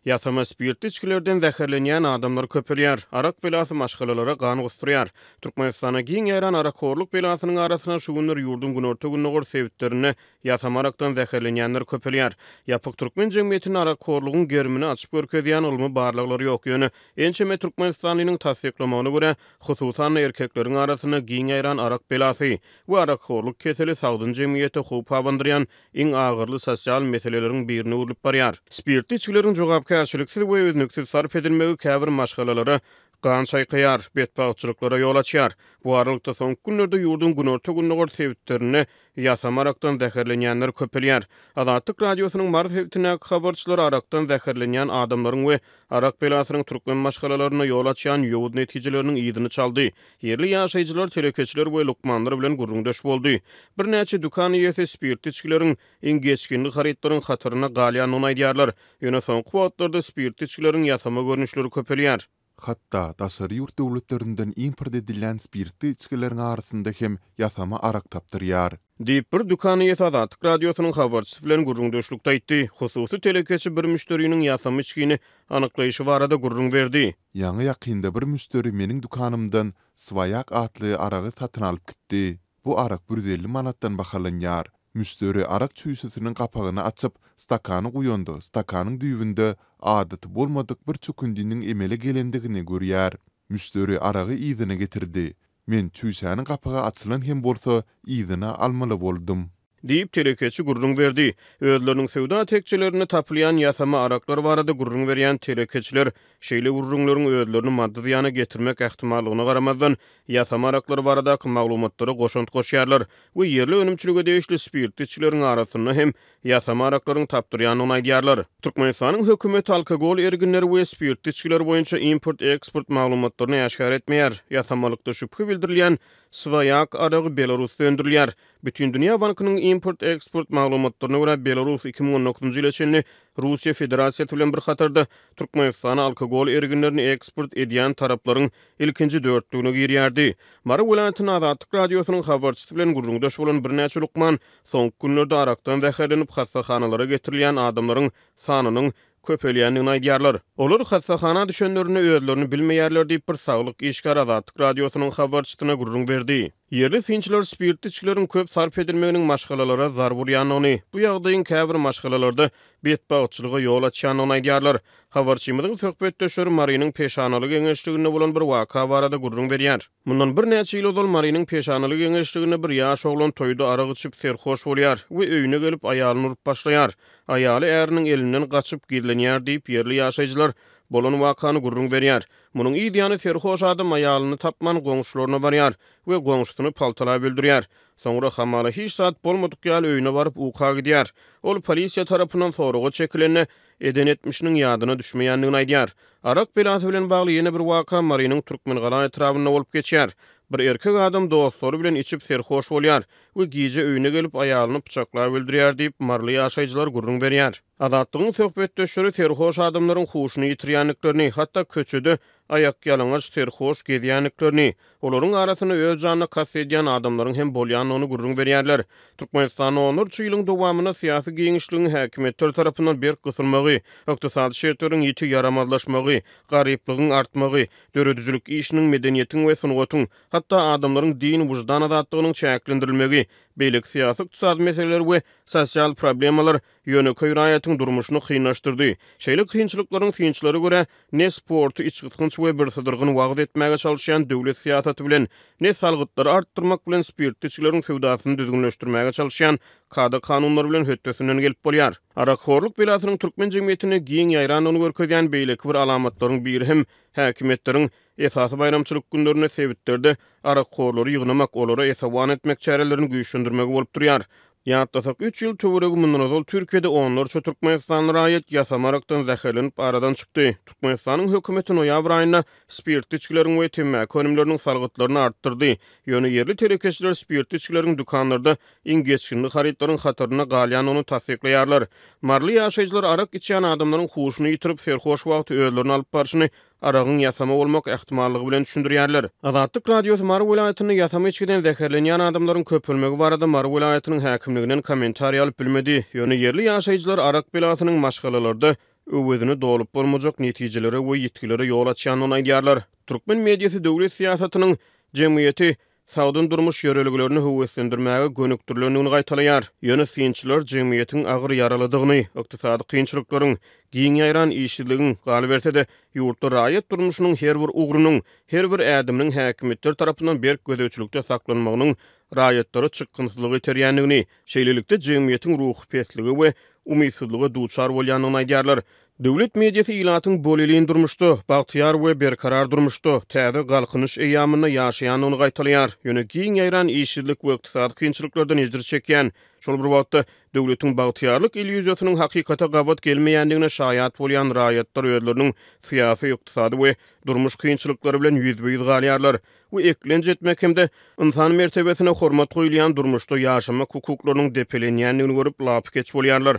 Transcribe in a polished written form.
Yasama spirtli içkilerden zäherlenýän adamlar köpelýär. Arak belası maşgalalara gany gusturýar. Türkmenistana giň ýaran arakhorluk belasynyň arasyna şu günler ýurdun günorta günnägor sebitlerini yasama arakdan zäherlenýänler köpelýär. Ýapyk türkmen jemgyýetiniň arakhorlugyň germini açyp görkezýän ulmy barlyklary ýok ýöne. Ençeme Türkmenistanynyň tasdiklamagyna görä, hususan erkekleriň arasyna giň ýaran arak belasy we arakhorluk keseli sagdyn jemgyýete hup awandyrýan iň agyrly sosial meseleleriň birini urup barýar. Spirtli içkileriň jogapkärçiliksiz we öznüksiz sarf edilmegi käbir maşgalalara gan çaýkaýar, betbagçylyklara ýol açýar. Bu aralykda soňky günlerde ýurdun günorta günnägor sebitlerini ýasama arakdan zäherlenýänler köpelýär. Azatlyk radiosynyň Mars hewtine habarçylary arakdan zäherlenýän adamlaryň we arak belasynyň türkmen maşgalalarına ýol açýan ýowud netijeleriniň ýygyny çaldy. Yerli ýaşaýjylar, telekeçiler we lukmanlar bilen gurrundaş boldy. Bir näçe dukan ýesi spirtli içkileriň iň geçkinli haritlaryň hatyryna galýanyny aýdýarlar. Ýöne soňky wagtlarda spirtli içkilerin ýasama görnüşleri köpelýär. Hatta daşary ýurt döwletlerinden import edilen spirtli içkileriň arasynda hem ýasama arak tapdyrýar. Diýip bir dukany ýetazatlyk radiosynyň habarçysy bilen gurrundaşlykda aýtdy. Hususy telekeçi bir müşteriniň ýasama içkini anyklayşy barada gurrun berdi. Ýaňy ýakynda bir müşteri meniň dukanymdan Swayak atly aragy satyn alyp gitdi. Bu arak 150 manatdan bahalanýar. Müşteri arak çüýsüsiniň kapagyny açyp stakany guýandy. Stakanyň düýbünde adaty bolmadyk bir çükündiniň emele gelendigini görýär. Müşteri aragy ýzyna getirdi. Men çüýsäniň kapagy açylan hem bolsa ýzyna almaly boldum. Diýip telekeçi gurrun berdi. Özleriniň sewda tekçilerini tapylýan ýasama araklar barada gurrun berýän telekeçiler şeýle gurrunlaryň özlerini maddi ýana getirmek ähtimallygyna garamazdan ýasama araklar baradaky maglumatlary goşant goşýarlar we yerli önümçülüge degişli spirtli içkileriň arasyna hem ýasama araklaryň tapdyrýanyny aýdýarlar. Türkmenistanyň hökümeti alkogol erginleri we spirtli içkiler boýunça import-eksport maglumatlaryny ýaşkar etmeýär. Ýasamalykda şüphe bildirilýän Swayak aragy Belarusda öndürilýär. Bütün Dünya Bankynyň import-eksport maglumatlaryna görä Belarus 2019-njy ýyl içinde Russiýa Federasiýasy bilen bir hatarda Türkmenistana alkogol erginlerini eksport edýän taraplaryň ilkinji dörtlügine girýärdi. Mara welaýatynyň Azatlyk radiosynyň habarçysy bilen gurrundaş bolan bir näçe lukman soňky günlerde arakdan zäherlenip hastaxanalara getirilýän adamlaryň sanynyň köpelýänini aýdýarlar. Olar hastaxana düşenlerini özlerini bilmeýärler diýip bir saglyk işgär Azatlyk radiosynyň habarçysyna gurrun berdi. Yerli sinçiler spirtli içkilerin köp sarf edilmeginiň maşgalalara zar bolýanyny, bu ýagdaýyň käbir maşgalalarda betbagçylyga ýol açýanyny aýdýarlar. Habarçymyzyň söhbetdeşleri Marynyň peşanalyk eňeşliginde bolan bir waka barada gurrun berýär. Mundan bir näçe ýyl ol Marynyň peşanalyk eňeşliginde bir ýaş oglan toýda aragy içip serhoş bolýar we öýüne gelip aýalyny urup başlaýar. Aýaly äriniň elinden gaçyp gilenýär diýip yerli ýaşaýjylar bolan wakany gurrun berýär. Munyň ýa-da serhoş adam aýalyny tapman goňşularyna barýar we goňşusyny paltalap öldürýär. Soňra hamala hiç saat bolmadyk ýaly öýüne baryp uka gidýär. Ol polisiýa tarapyndan soraga çekilende eden etmişiniň ýadyna düşmeýändigini aýdýar. Arak belasy bilen bagly ýene bir waka Marynyň türkmen gala etrafynda bolup geçýär. Bir erkek adam dostlary bilen içip serhoş bolýar we giýje öýüne gelip aýalyny pyçaklap öldürýär diýip marly ýaşaýjylar gurrun berýär. Azatlygyň söhbetdeşleri serhoş adamlaryň huşuny ýitirýänliklerini, hatda köçede ayak ýalaňaç serhoş gezýänliklerini, olaryň arasyna öz janyna kast edýän adamlaryň hem bolýanyny gurrun berýärler. Türkmenistan 13 ýylyň dowamyna syýasy giňişligiň häkimetler tarapyndan berk gysylmagy, ykdysady şertleriň ýeti yaramazlaşmagy, garyplygyň artmagy, döredüzlük işiniň medeniýetiň we sunugatyň, hatda adamlaryň din wujdan azatlygynyň çäklendirilmegi, beýlik syýasy ykdysady meseleler we sosial problemalar ýöneköy raýatyň durmuşyny kynlaşdyrdy. Şeýle kynçylyklaryň tynçlary görä ne sporty içgitgynç we bir sydyrgyn wagt etmäge çalışýan döwlet syýasaty bilen ne salgytlary artdyrmak bilen spirtli içkilerin sewdasyny düzgünleşdirmäge çalışýan kada kanunlar bilen höttesinden gelip bolýar. Arakhorluk belasynyň türkmen jemgyýetine giň ýaýranyny görkezýän beýlik bir alamatlaryň biri hem häkimetleriň esasy bayramçylyk günlerine sebitlerde arakhorlary ýygnamak, olara esawan etmek çärelerini güýçlendirmek bolup durýar. Ýatdasak 3 ýyl töweregi mundan ozal Türkiýede onlarça Türkmenistanlylara aýat ýasama arakdan zäherlenip aradan çykdy. Türkmenistanyň hökümeti noýabr aýynda spirtli içkilerin we temäki önümleriniň salgytlaryny artdyrdy. Ýöne yerli telekeçiler spirtli içkilerin dukanlarda iň geçkinli haritlaryň hatyryna galýanyny tasdiklaýarlar. Marly ýaşaýjylar arak içýän adamlaryň huşuny ýitirip serhoş wagty özlerini alyp barşyny aragyň ýasama bolmak ähtimallygy bilen düşündirýärler. Azatlyk radiosy Mary welaýatyny ýasama içkiden zäherlenýän adamlaryň köpülmegi barada Mary welaýatynyň häkimliginden kommentariýa alyp bilmedi. Ýöne yerli ýaşaýjylar arak belasynyň maşgalalarda öwezini dolup bolmajak netijelere we ýetkilere ýol açýanyny aýdýarlar. Türkmen mediýasy döwlet siýasatynyň jemgyýeti sawdyn durmuş ýöreliglerini höwetlendirmäge gönükdirlendigini gaýtalaýar. Ýöne synçylar jemgyýetiň agyr ýaraladygyny, ykdysady kynçylyklaryň, giň ýaýran işçiligiň galy berse-de, ýurtda raýat durmuşynyň her bir ugrunyň, her bir ädiminiň häkimetler tarapyndan berk gödäwçilikde saklanmagynyň raýatlary çykgynsyzlygy terýändigini, şeýlelikde jemgyýetiň ruhy pesligi we umydsızlyga duçar bolýanyny aýdýarlar. Döwlet mediýasy ilatyň bolýan durmuşda, bagtyar we berkarar durmuşda, täze galkynyş eýamyny ýaşaýanyny gaýtalaýar. Ýöne giň ýaýran işçilik we ykdysady kynçylyklardan ejder çekýän. Şol bir wagtda döwletiň bagtyarlyk illüziýasynyň hakykata gawat gelmeýändigine şaýat bolýan raýatlar özleriniň syýasy, ykdysady we durmuş kynçylyklary bilen ýüzbe-ýüz galýarlar. Bu eklenje etmek hemde insan mertebesine hormat goýulýan durmuşda ýaşamak hukuklarynyň depelenýändigini görüp lapy geç bolýarlar.